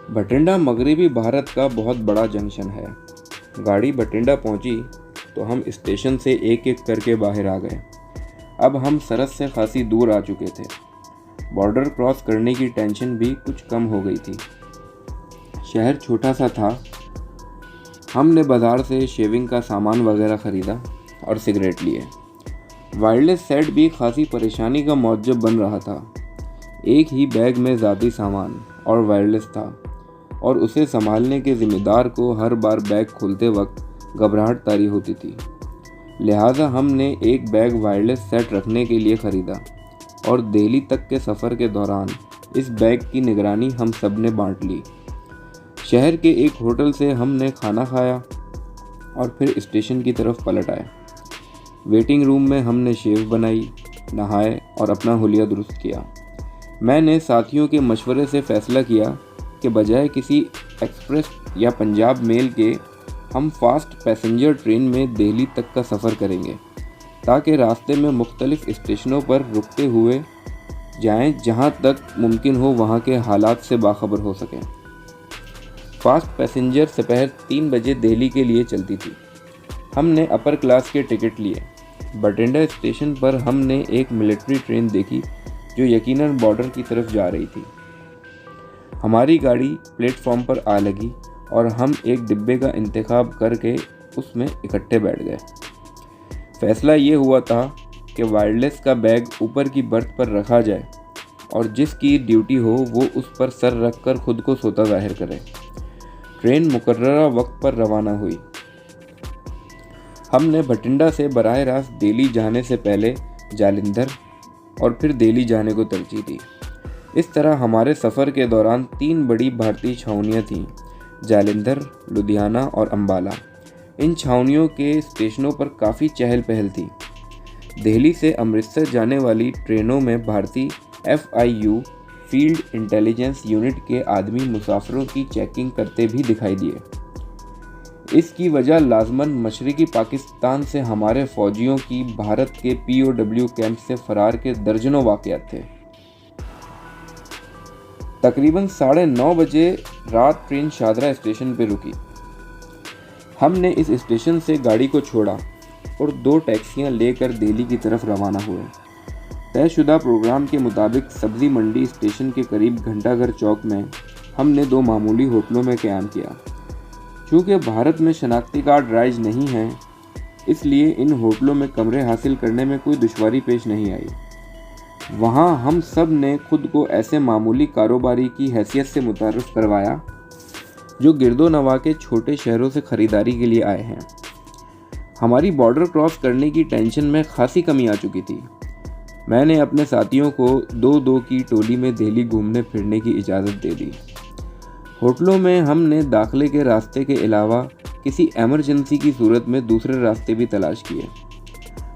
بھٹنڈا مغربی بھارت کا بہت بڑا جنکشن ہے۔ گاڑی بھٹنڈا پہنچی تو ہم اسٹیشن سے ایک ایک کر کے باہر آ گئے۔ اب ہم سرحد سے خاصی دور آ چکے تھے۔ بارڈر کراس کرنے کی ٹینشن بھی کچھ کم ہو گئی تھی۔ شہر چھوٹا سا تھا۔ ہم نے بازار سے شیونگ کا سامان وغیرہ خریدا اور سگریٹ لیے۔ وائرلیس سیٹ بھی خاصی پریشانی کا موجب بن رہا تھا۔ ایک ہی بیگ میں ذاتی سامان اور وائرلیس تھا، اور اسے سنبھالنے کے ذمہ دار کو ہر بار بیگ کھولتے وقت گھبراہٹ طاری ہوتی تھی۔ لہٰذا ہم نے ایک بیگ وائرلیس سیٹ رکھنے کے لیے خریدا، اور دہلی تک کے سفر کے دوران اس بیگ کی نگرانی ہم سب نے بانٹ لی۔ شہر کے ایک ہوٹل سے ہم نے کھانا کھایا اور پھر اسٹیشن کی طرف پلٹ آئے۔ ویٹنگ روم میں ہم نے شیو بنائی، نہائے اور اپنا حلیہ درست کیا۔ میں نے ساتھیوں کے مشورے سے فیصلہ کیا کہ بجائے کسی ایکسپریس یا پنجاب میل کے ہم فاسٹ پیسنجر ٹرین میں دہلی تک کا سفر کریں گے، تاکہ راستے میں مختلف اسٹیشنوں پر رکتے ہوئے جائیں، جہاں تک ممکن ہو وہاں کے حالات سے باخبر ہو سکیں۔ فاسٹ پیسنجر دوپہر 3 بجے دہلی کے لیے چلتی تھی۔ ہم نے اپر کلاس کے ٹکٹ لیے۔ بھٹنڈا اسٹیشن پر ہم نے ایک ملٹری ٹرین دیکھی جو یقیناً بارڈر کی طرف جا رہی تھی۔ ہماری گاڑی پلیٹ فارم پر آ لگی اور ہم ایک ڈبے کا انتخاب کر کے اس میں اکٹھے بیٹھ گئے۔ فیصلہ یہ ہوا تھا کہ وائرلیس کا بیگ اوپر کی برتھ پر رکھا جائے، اور جس کی ڈیوٹی ہو وہ اس پر سر رکھ کر خود کو سوتا ظاہر کرے۔ ٹرین مقررہ وقت پر روانہ ہوئی۔ ہم نے بھٹنڈا سے براہ راست دہلی جانے سے پہلے جالندھر اور پھر دہلی جانے کو ترجیح دی۔ اس طرح ہمارے سفر کے دوران 3 بڑی بھارتی چھاؤنیاں تھیں: جالندھر، لدھیانہ اور امبالہ۔ ان چھاؤنیوں کے اسٹیشنوں پر کافی چہل پہل تھی۔ دہلی سے امرتسر جانے والی ٹرینوں میں بھارتی FIU فیلڈ انٹیلیجنس یونٹ کے آدمی مسافروں کی چیکنگ کرتے بھی دکھائی دیے۔ اس کی وجہ لازماً مشرقی پاکستان سے ہمارے فوجیوں کی بھارت کے POW کیمپ سے فرار کے درجنوں واقعات تھے۔ تقریباً 9:30 بجے رات ٹرین شاہدرہ اسٹیشن پہ رکی۔ ہم نے اس اسٹیشن سے گاڑی کو چھوڑا اور 2 ٹیکسیاں لے کر دہلی کی طرف روانہ ہوئے۔ طے شدہ پروگرام کے مطابق سبزی منڈی اسٹیشن کے قریب گھنٹہ گھر چوک میں ہم نے 2 معمولی ہوٹلوں میں قیام کیا۔ چونکہ بھارت میں شناختی کارڈ رائج نہیں ہیں، اس لیے ان ہوٹلوں میں کمرے حاصل کرنے میں کوئی دشواری پیش نہیں آئی۔ وہاں ہم سب نے خود کو ایسے معمولی کاروباری کی حیثیت سے متعارف کروایا جو گرد و نواح کے چھوٹے شہروں سے خریداری کے لیے آئے ہیں۔ ہماری بارڈر کراس کرنے کی ٹینشن میں خاصی کمی آ چکی تھی۔ میں نے اپنے ساتھیوں کو 2-2 کی ٹولی میں دہلی گھومنے پھرنے کی اجازت دے دی۔ ہوٹلوں میں ہم نے داخلے کے راستے کے علاوہ کسی ایمرجنسی کی صورت میں دوسرے راستے بھی تلاش کیے۔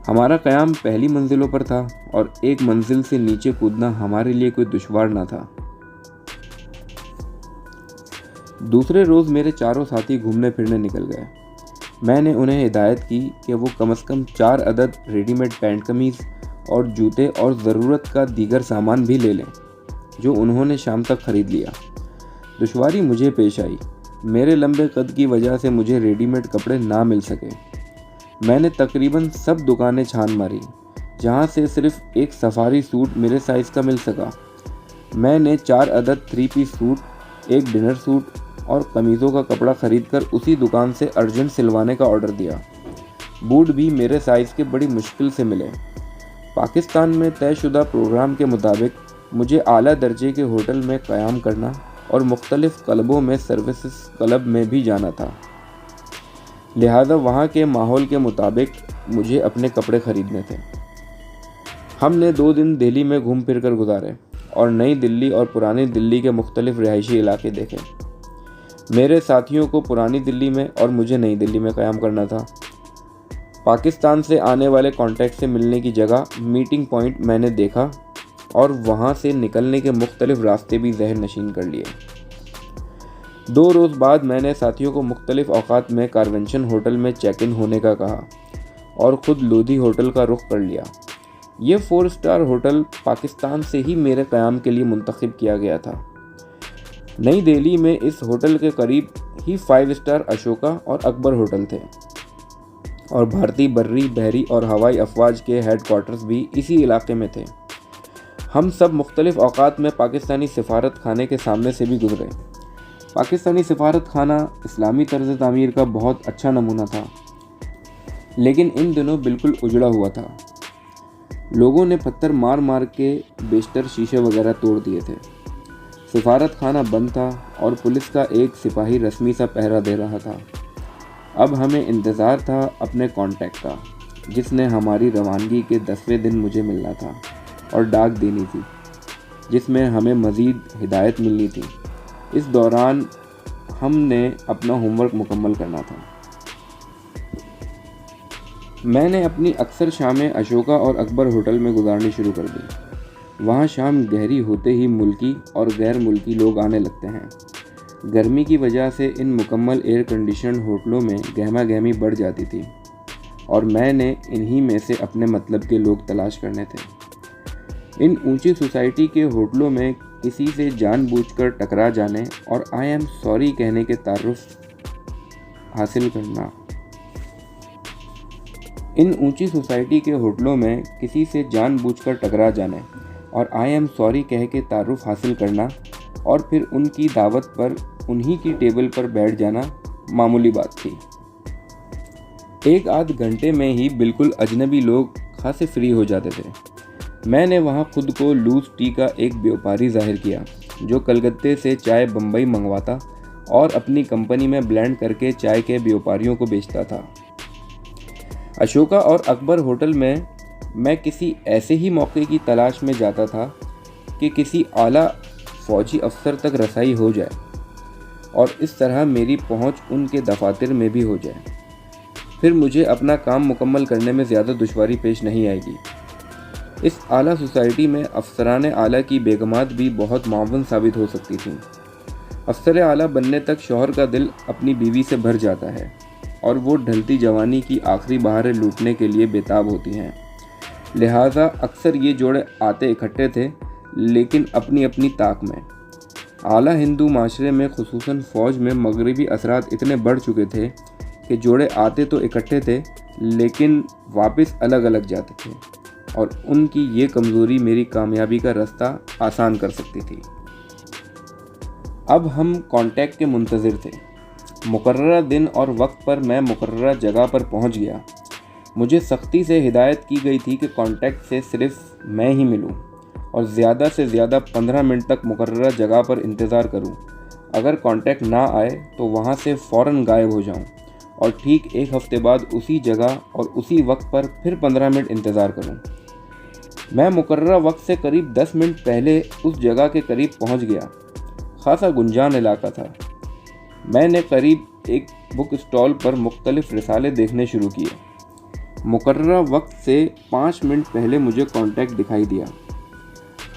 ہمارا قیام پہلی منزلوں پر تھا، اور ایک منزل سے نیچے کودنا ہمارے لیے کوئی دشوار نہ تھا۔ دوسرے روز میرے چاروں ساتھی گھومنے پھرنے نکل گئے۔ میں نے انہیں ہدایت کی کہ وہ کم از کم 4 عدد ریڈی میڈ پینٹ قمیض اور جوتے اور ضرورت کا دیگر سامان بھی لے لیں، جو انہوں نے شام تک خرید لیا۔ دشواری مجھے پیش آئی۔ میرے لمبے قد کی وجہ سے مجھے ریڈی میڈ کپڑے نہ مل سکے۔ میں نے تقریباً سب دکانیں چھان ماری، جہاں سے صرف ایک سفاری سوٹ میرے سائز کا مل سکا۔ میں نے 4 عدد 3 پیس سوٹ، ایک ڈنر سوٹ اور قمیضوں کا کپڑا خرید کر اسی دکان سے ارجنٹ سلوانے کا آرڈر دیا۔ بوٹ بھی میرے سائز کے بڑی مشکل سے ملے۔ پاکستان میں طے شدہ پروگرام کے مطابق مجھے اعلیٰ درجے کے ہوٹل میں قیام کرنا اور مختلف کلبوں میں سروسز کلب میں بھی جانا تھا، لہذا وہاں کے ماحول کے مطابق مجھے اپنے کپڑے خریدنے تھے۔ ہم نے 2 دن دہلی میں گھوم پھر کر گزارے اور نئی دلی اور پرانی دلی کے مختلف رہائشی علاقے دیکھے۔ میرے ساتھیوں کو پرانی دلی میں اور مجھے نئی دلی میں قیام کرنا تھا۔ پاکستان سے آنے والے کانٹیکٹ سے ملنے کی جگہ میٹنگ پوائنٹ میں نے دیکھا، اور وہاں سے نکلنے کے مختلف راستے بھی ذہن نشین کر لیے۔ 2 روز بعد میں نے ساتھیوں کو مختلف اوقات میں کارونشن ہوٹل میں چیک ان ہونے کا کہا اور خود لودھی ہوٹل کا رخ کر لیا۔ یہ 4 اسٹار ہوٹل پاکستان سے ہی میرے قیام کے لیے منتخب کیا گیا تھا۔ نئی دہلی میں اس ہوٹل کے قریب ہی 5 اسٹار اشوکا اور اکبر ہوٹل تھے، اور بھارتی بری، بحری اور ہوائی افواج کے ہیڈ کوارٹرز بھی اسی علاقے میں تھے۔ ہم سب مختلف اوقات میں پاکستانی سفارت خانے کے سامنے سے بھی گزرے۔ پاکستانی سفارت خانہ اسلامی طرز تعمیر کا بہت اچھا نمونہ تھا، لیکن ان دنوں بالکل اجڑا ہوا تھا۔ لوگوں نے پتھر مار مار کے بیشتر شیشے وغیرہ توڑ دیے تھے۔ سفارت خانہ بند تھا اور پولیس کا ایک سپاہی رسمی سا پہرا دے رہا تھا۔ اب ہمیں انتظار تھا اپنے کانٹیکٹ کا، جس نے ہماری روانگی کے 10ویں دن مجھے ملنا تھا، اور ڈاک دینی تھی جس میں ہمیں مزید ہدایت ملنی تھی۔ اس دوران ہم نے اپنا ہوم ورک مکمل کرنا تھا۔ میں نے اپنی اکثر شامیں اشوکا اور اکبر ہوٹل میں گزارنی شروع کر دی۔ وہاں شام گہری ہوتے ہی ملکی اور غیر ملکی لوگ آنے لگتے ہیں۔ گرمی کی وجہ سے ان مکمل ایئر کنڈیشنڈ ہوٹلوں میں گہما گہمی بڑھ جاتی تھی، اور میں نے انہی میں سے اپنے مطلب کے لوگ تلاش کرنے تھے۔ ان اونچی سوسائٹی کے ہوٹلوں میں کسی سے جان بوجھ کر ٹکرا جانے اور آئی ایم سوری کہنے کے تعارف حاصل کرنا ان اونچی سوسائٹی کے ہوٹلوں میں کسی سے جان بوجھ کر ٹکرا جانے اور آئی ایم سوری کہہ کے تعارف حاصل کرنا، اور پھر ان کی دعوت پر انہی کی ٹیبل پر بیٹھ جانا معمولی بات تھی۔ ایک آدھ گھنٹے میں ہی بالکل اجنبی لوگ خاصے فری ہو جاتے تھے۔ میں نے وہاں خود کو لوز ٹی کا ایک بیوپاری ظاہر کیا جو کلکتے سے چائے بمبئی منگواتا اور اپنی کمپنی میں بلینڈ کر کے چائے کے بیوپاریوں کو بیچتا تھا۔ اشوکا اور اکبر ہوٹل میں کسی ایسے ہی موقع کی تلاش میں جاتا تھا کہ کسی اعلیٰ فوجی افسر تک رسائی ہو جائے، اور اس طرح میری پہنچ ان کے دفاتر میں بھی ہو جائے۔ پھر مجھے اپنا کام مکمل کرنے میں زیادہ دشواری پیش نہیں آئے گی۔ اس اعلیٰ سوسائٹی میں افسران اعلیٰ کی بیگمات بھی بہت معاون ثابت ہو سکتی تھیں۔ افسر اعلیٰ بننے تک شوہر کا دل اپنی بیوی سے بھر جاتا ہے، اور وہ ڈھلتی جوانی کی آخری بہاریں لوٹنے کے لیے بےتاب ہوتی ہیں۔ لہٰذا اکثر یہ جوڑے آتے اکٹھے تھے، لیکن اپنی اپنی طاق میں۔ اعلیٰ ہندو معاشرے میں خصوصاً فوج میں مغربی اثرات اتنے بڑھ چکے تھے کہ جوڑے آتے تو اکٹھے تھے لیکن واپس الگ الگ جاتے تھے، اور ان کی یہ کمزوری میری کامیابی کا راستہ آسان کر سکتی تھی۔ اب ہم کانٹیکٹ کے منتظر تھے۔ مقررہ دن اور وقت پر میں مقررہ جگہ پر پہنچ گیا۔ مجھے سختی سے ہدایت کی گئی تھی کہ کانٹیکٹ سے صرف میں ہی ملوں، اور زیادہ سے زیادہ 15 منٹ تک مقررہ جگہ پر انتظار کروں۔ اگر کانٹیکٹ نہ آئے تو وہاں سے فوراً غائب ہو جاؤں، اور ٹھیک ایک ہفتے بعد اسی جگہ اور اسی وقت پر پھر 15 منٹ انتظار کروں۔ میں مقررہ وقت سے قریب 10 منٹ پہلے اس جگہ کے قریب پہنچ گیا۔ خاصا گنجان علاقہ تھا۔ میں نے قریب ایک بک اسٹال پر مختلف رسالے دیکھنے شروع کیے۔ مقررہ وقت سے 5 منٹ پہلے مجھے کانٹیکٹ دکھائی دیا۔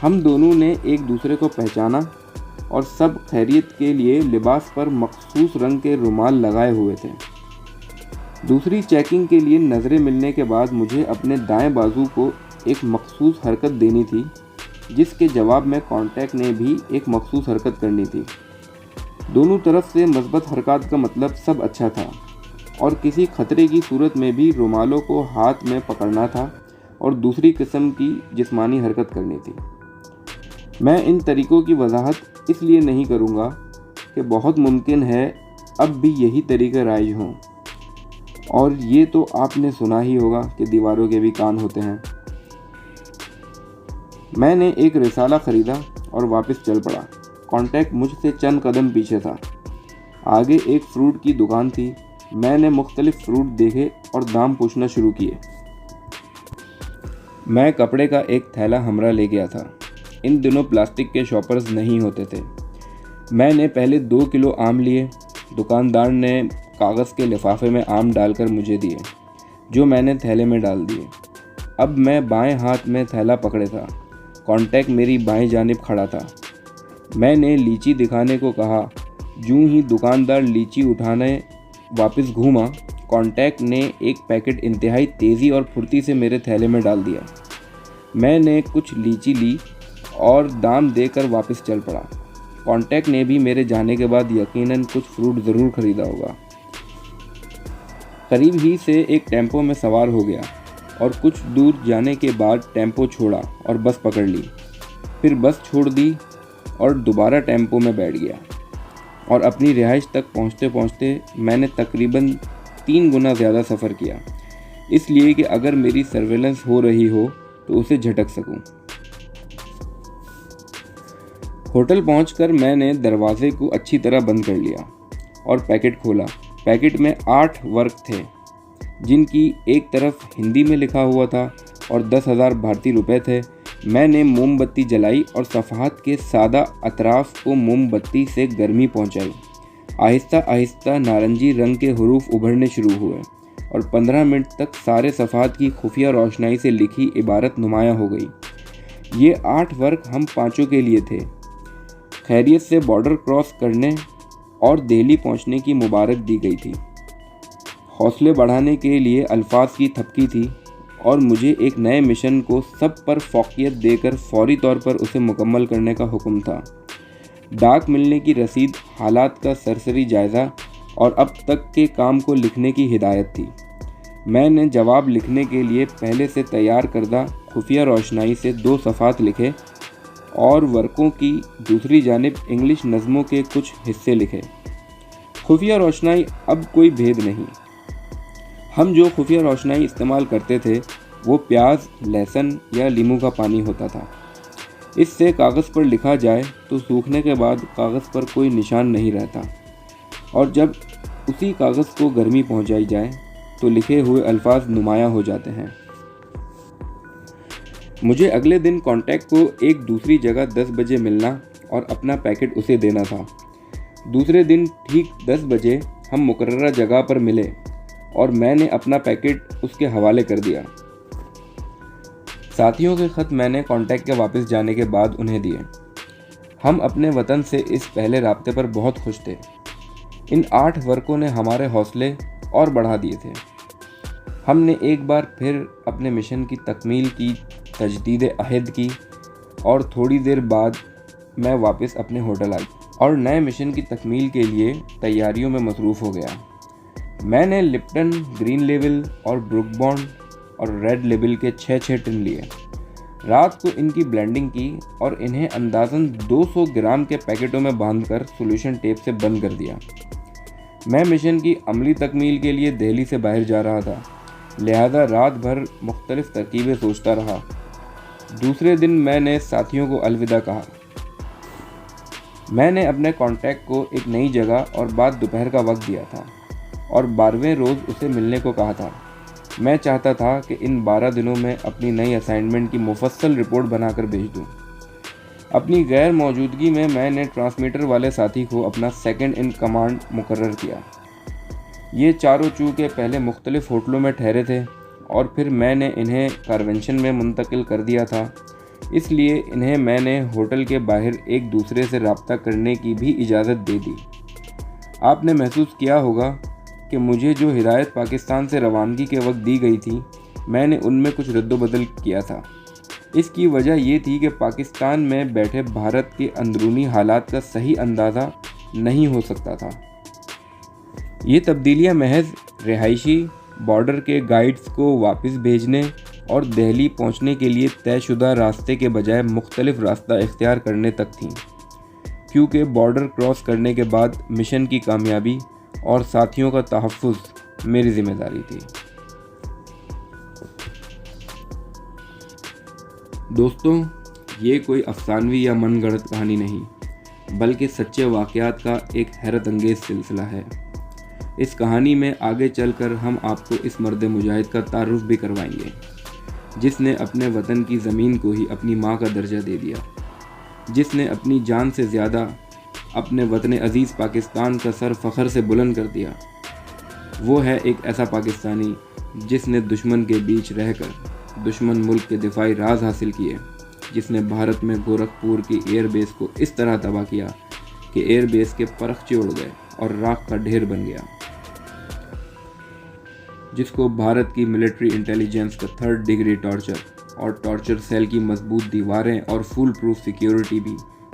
ہم دونوں نے ایک دوسرے کو پہچانا، اور سب خیریت کے لیے لباس پر مخصوص رنگ کے رومال لگائے ہوئے تھے۔ دوسری چیکنگ کے لیے نظریں ملنے کے بعد مجھے اپنے دائیں بازو کو ایک مخصوص حرکت دینی تھی، جس کے جواب میں کانٹیکٹ نے بھی ایک مخصوص حرکت کرنی تھی۔ دونوں طرف سے مثبت حرکات کا مطلب سب اچھا تھا، اور کسی خطرے کی صورت میں بھی رومالوں کو ہاتھ میں پکڑنا تھا اور دوسری قسم کی جسمانی حرکت کرنی تھی۔ میں ان طریقوں کی وضاحت اس لیے نہیں کروں گا کہ بہت ممکن ہے اب بھی یہی طریقے رائج ہوں، اور یہ تو آپ نے سنا ہی ہوگا کہ دیواروں کے بھی کان ہوتے ہیں۔ میں نے ایک رسالہ خریدا اور واپس چل پڑا۔ کانٹیکٹ مجھ سے چند قدم پیچھے تھا۔ آگے ایک فروٹ کی دکان تھی۔ میں نے مختلف فروٹ دیکھے اور دام پوچھنا شروع کیے۔ میں کپڑے کا ایک تھیلا ہمراہ لے گیا تھا۔ ان دنوں پلاسٹک کے شاپرز نہیں ہوتے تھے۔ میں نے پہلے 2 کلو آم لیے۔ دکاندار نے کاغذ کے لفافے میں آم ڈال کر مجھے دیے، جو میں نے تھیلے میں ڈال دیے۔ اب میں بائیں ہاتھ میں تھیلا پکڑے تھا۔ کانٹیکٹ میری بائیں جانب کھڑا تھا۔ میں نے لیچی دکھانے کو کہا۔ جوں ہی دکاندار لیچی اٹھانے واپس گھوما، کانٹیکٹ نے ایک پیکٹ انتہائی تیزی اور پھرتی سے میرے تھیلے میں ڈال دیا۔ میں نے کچھ لیچی لی اور دام دے کر واپس چل پڑا۔ کانٹیکٹ نے بھی میرے جانے کے بعد یقیناً کچھ فروٹ ضرور خریدا ہوگا۔ قریب ہی سے ایک ٹیمپو میں سوار ہو گیا اور کچھ دور جانے کے بعد ٹیمپو چھوڑا اور بس پکڑ لی، پھر بس چھوڑ دی اور دوبارہ ٹیمپو میں بیٹھ گیا، اور اپنی رہائش تک پہنچتے پہنچتے میں نے تقریباً 3 گنا زیادہ سفر کیا، اس لیے کہ اگر میری سرویلنس ہو رہی ہو تو اسے جھٹک سکوں۔ ہوٹل پہنچ کر میں نے دروازے کو اچھی طرح بند کر لیا اور پیکٹ کھولا۔ پیکٹ میں 8 ورق تھے، جن کی ایک طرف ہندی میں لکھا ہوا تھا اور 10,000 بھارتی روپے تھے۔ میں نے موم بتی جلائی اور صفحات کے سادہ اطراف کو موم بتی سے گرمی پہنچائی۔ آہستہ آہستہ نارنجی رنگ کے حروف ابھرنے شروع ہوئے اور 15 منٹ تک سارے صفحات کی خفیہ روشنائی سے لکھی عبارت نمایاں ہو گئی۔ یہ 8 ورق ہم 5 کے لیے تھے۔ خیریت سے بارڈر کراس کرنے اور دہلی پہنچنے کی مبارک دی گئی تھی۔ حوصلے بڑھانے کے لیے الفاظ کی تھپکی تھی اور مجھے ایک نئے مشن کو سب پر فوقیت دے کر فوری طور پر اسے مکمل کرنے کا حکم تھا۔ ڈاک ملنے کی رسید، حالات کا سرسری جائزہ اور اب تک کے کام کو لکھنے کی ہدایت تھی۔ میں نے جواب لکھنے کے لیے پہلے سے تیار کردہ خفیہ روشنائی سے 2 صفحات لکھے اور ورقوں کی دوسری جانب انگلش نظموں کے کچھ حصے لکھے۔ خفیہ روشنائی اب کوئی بھید نہیں۔ ہم جو خفیہ روشنائی استعمال کرتے تھے وہ پیاز، لہسن یا لیموں کا پانی ہوتا تھا۔ اس سے کاغذ پر لکھا جائے تو سوکھنے کے بعد کاغذ پر کوئی نشان نہیں رہتا، اور جب اسی کاغذ کو گرمی پہنچائی جائے تو لکھے ہوئے الفاظ نمایاں ہو جاتے ہیں۔ مجھے اگلے دن کانٹیکٹ کو ایک دوسری جگہ 10 بجے ملنا اور اپنا پیکٹ اسے دینا تھا۔ دوسرے دن ٹھیک 10 بجے ہم مقررہ جگہ پر ملے اور میں نے اپنا پیکٹ اس کے حوالے کر دیا۔ ساتھیوں کے خط میں نے کانٹیکٹ کے واپس جانے کے بعد انہیں دیے۔ ہم اپنے وطن سے اس پہلے رابطے پر بہت خوش تھے۔ ان 8 ورقوں نے ہمارے حوصلے اور بڑھا دیے تھے۔ ہم نے ایک بار پھر اپنے مشن کی تکمیل کی تجدید عہد کی اور تھوڑی دیر بعد میں واپس اپنے ہوٹل آئی اور نئے مشن کی تکمیل کے لیے تیاریوں میں مصروف ہو گیا۔ میں نے لپٹن، گرین لیبل اور بروک بانڈ اور ریڈ لیبل کے 6 ٹن لیے۔ رات کو ان کی بلینڈنگ کی اور انہیں اندازاً 200 گرام کے پیکٹوں میں باندھ کر سولوشن ٹیپ سے بند کر دیا۔ میں مشن کی عملی تکمیل کے لیے دہلی سے باہر جا رہا تھا، لہذا رات بھر مختلف ترکیبیں سوچتا رہا۔ دوسرے دن میں نے ساتھیوں کو الوداع کہا۔ میں نے اپنے کانٹیکٹ کو ایک نئی جگہ اور بعد دوپہر کا وقت دیا تھا اور 12ویں روز اسے ملنے کو کہا تھا۔ میں چاہتا تھا کہ ان 12 دنوں میں اپنی نئی اسائنمنٹ کی مفصل رپورٹ بنا کر بھیج دوں۔ اپنی غیر موجودگی میں نے ٹرانسمیٹر والے ساتھی کو اپنا سیکنڈ ان کمانڈ مقرر کیا۔ یہ چاروں چونکہ پہلے مختلف ہوٹلوں میں ٹھہرے تھے اور پھر میں نے انہیں کارونشن میں منتقل کر دیا تھا، اس لیے انہیں میں نے ہوٹل کے باہر ایک دوسرے سے رابطہ کرنے کی بھی اجازت دے دی۔ آپ نے محسوس کیا ہوگا کہ مجھے جو ہدایت پاکستان سے روانگی کے وقت دی گئی تھی، میں نے ان میں کچھ رد و بدل کیا تھا۔ اس کی وجہ یہ تھی کہ پاکستان میں بیٹھے بھارت کے اندرونی حالات کا صحیح اندازہ نہیں ہو سکتا تھا۔ یہ تبدیلیاں محض رہائشی بارڈر کے گائیڈز کو واپس بھیجنے اور دہلی پہنچنے کے لیے طے شدہ راستے کے بجائے مختلف راستہ اختیار کرنے تک تھیں، کیونکہ بارڈر کراس کرنے کے بعد مشن کی کامیابی اور ساتھیوں کا تحفظ میری ذمہ داری تھی۔ دوستوں، یہ کوئی افسانوی یا من گڑت کہانی نہیں، بلکہ سچے واقعات کا ایک حیرت انگیز سلسلہ ہے۔ اس کہانی میں آگے چل کر ہم آپ کو اس مرد مجاہد کا تعارف بھی کروائیں گے، جس نے اپنے وطن کی زمین کو ہی اپنی ماں کا درجہ دے دیا، جس نے اپنی جان سے زیادہ اپنے وطن عزیز پاکستان کا سر فخر سے بلند کر دیا۔ وہ ہے ایک ایسا پاکستانی جس نے دشمن کے بیچ رہ کر دشمن ملک کے دفاعی راز حاصل کیے، جس نے بھارت میں گورکھپور کی ایئر بیس کو اس طرح تباہ کیا کہ ایئر بیس کے پرخچے اڑ گئے اور راکھ کا ڈھیر بن گیا، جس کو بھارت کی ملٹری انٹیلیجنس کا 3rd ڈگری ٹارچر اور ٹارچر سیل کی مضبوط دیواریں اور فول پروف سیکیورٹی بھی